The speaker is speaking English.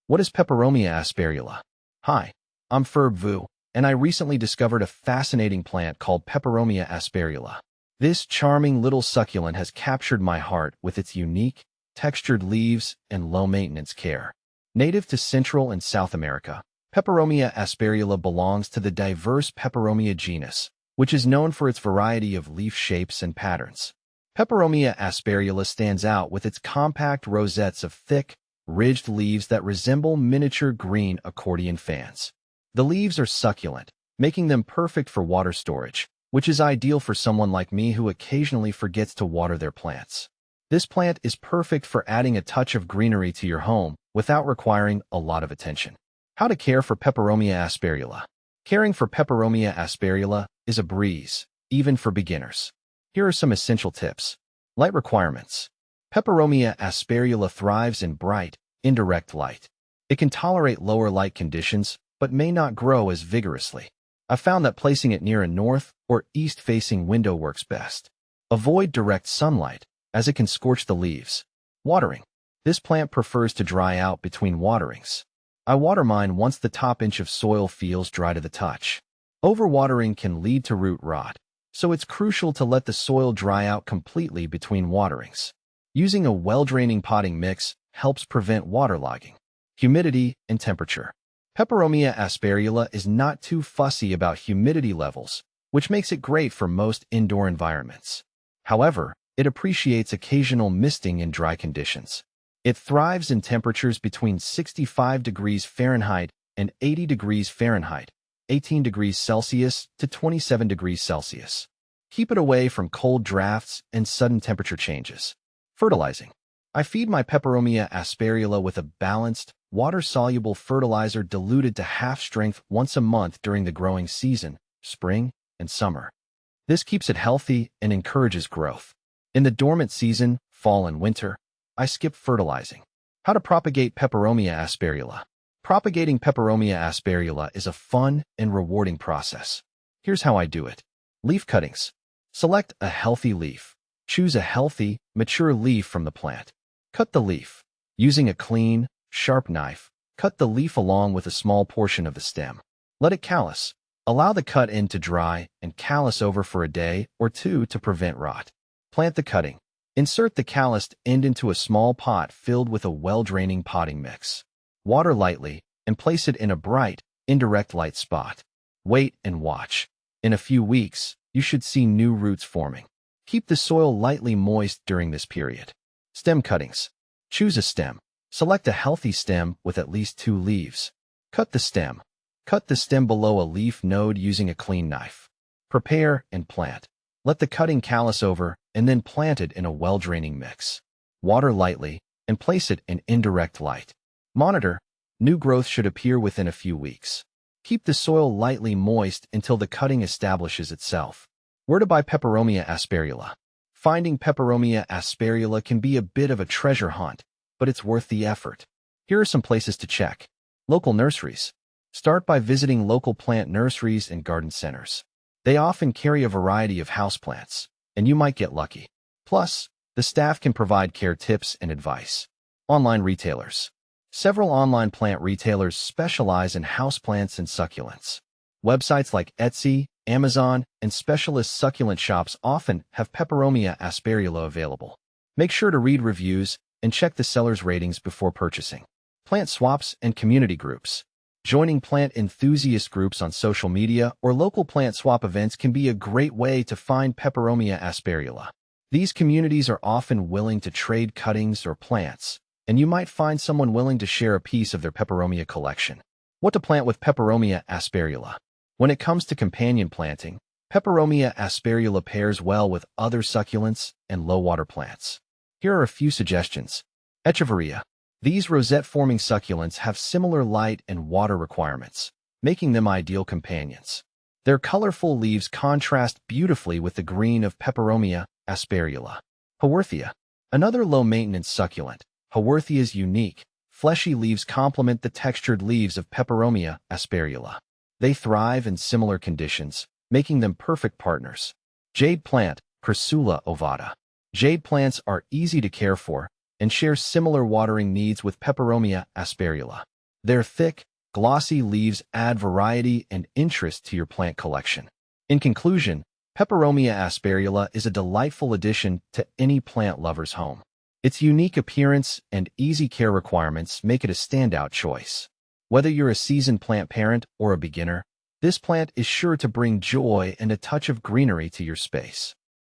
What is Peperomia asperula? Hi, I'm Ferb Vu, and I recently discovered a fascinating plant called Peperomia asperula. This charming little succulent has captured my heart with its unique, textured leaves and low-maintenance care. Native to Central and South America, Peperomia asperula belongs to the diverse Peperomia genus, which is known for its variety of leaf shapes and patterns. Peperomia asperula stands out with its compact rosettes of thick, ridged leaves that resemble miniature green accordion fans. The leaves are succulent, making them perfect for water storage, which is ideal for someone like me who occasionally forgets to water their plants. This plant is perfect for adding a touch of greenery to your home without requiring a lot of attention. How to care for Peperomia asperula? Caring for Peperomia asperula is a breeze, even for beginners. Here are some essential tips. Light requirements. Peperomia asperula thrives in bright, indirect light. It can tolerate lower light conditions, but may not grow as vigorously. I found that placing it near a north or east-facing window works best. Avoid direct sunlight, as it can scorch the leaves. Watering. This plant prefers to dry out between waterings. I water mine once the top inch of soil feels dry to the touch. Overwatering can lead to root rot, so it's crucial to let the soil dry out completely between waterings. Using a well-draining potting mix helps prevent waterlogging. Humidity and temperature. Peperomia asperula is not too fussy about humidity levels, which makes it great for most indoor environments. However, it appreciates occasional misting in dry conditions. It thrives in temperatures between 65 degrees Fahrenheit and 80 degrees Fahrenheit, 18 degrees Celsius to 27 degrees Celsius. Keep it away from cold drafts and sudden temperature changes. Fertilizing. I feed my Peperomia asperula with a balanced, water-soluble fertilizer diluted to half strength once a month during the growing season, spring and summer. This keeps it healthy and encourages growth. In the dormant season, fall and winter, I skip fertilizing. How to propagate Peperomia asperula. Propagating Peperomia asperula is a fun and rewarding process. Here's how I do it. Leaf cuttings. Select a healthy leaf. Choose a healthy, mature leaf from the plant. Cut the leaf. Using a clean, sharp knife, cut the leaf along with a small portion of the stem. Let it callus. Allow the cut end to dry and callus over for a day or two to prevent rot. Plant the cutting. Insert the calloused end into a small pot filled with a well-draining potting mix. Water lightly and place it in a bright, indirect light spot. Wait and watch. In a few weeks, you should see new roots forming. Keep the soil lightly moist during this period. Stem cuttings. Choose a stem. Select a healthy stem with at least 2 leaves. Cut the stem. Cut the stem below a leaf node using a clean knife. Prepare and plant. Let the cutting callus over and then plant it in a well-draining mix. Water lightly and place it in indirect light. Monitor. New growth should appear within a few weeks. Keep the soil lightly moist until the cutting establishes itself. Where to buy Peperomia asperula? Finding Peperomia asperula can be a bit of a treasure hunt, but it's worth the effort. Here are some places to check. Local nurseries. Start by visiting local plant nurseries and garden centers. They often carry a variety of houseplants, and you might get lucky. Plus, the staff can provide care tips and advice. Online retailers. Several online plant retailers specialize in houseplants and succulents. Websites like Etsy, Amazon, and specialist succulent shops often have Peperomia asperula available. Make sure to read reviews and check the seller's ratings before purchasing. Plant swaps and community groups. Joining plant enthusiast groups on social media or local plant swap events can be a great way to find Peperomia asperula. These communities are often willing to trade cuttings or plants, and you might find someone willing to share a piece of their Peperomia collection. What to plant with Peperomia asperula? When it comes to companion planting, Peperomia asperula pairs well with other succulents and low-water plants. Here are a few suggestions. Echeveria. These rosette-forming succulents have similar light and water requirements, making them ideal companions. Their colorful leaves contrast beautifully with the green of Peperomia asperula. Haworthia. Another low-maintenance succulent, Haworthia's unique, fleshy leaves complement the textured leaves of Peperomia asperula. They thrive in similar conditions, making them perfect partners. Jade plant, Crassula ovata. Jade plants are easy to care for and share similar watering needs with Peperomia asperula. Their thick, glossy leaves add variety and interest to your plant collection. In conclusion, Peperomia asperula is a delightful addition to any plant lover's home. Its unique appearance and easy care requirements make it a standout choice. Whether you're a seasoned plant parent or a beginner, this plant is sure to bring joy and a touch of greenery to your space.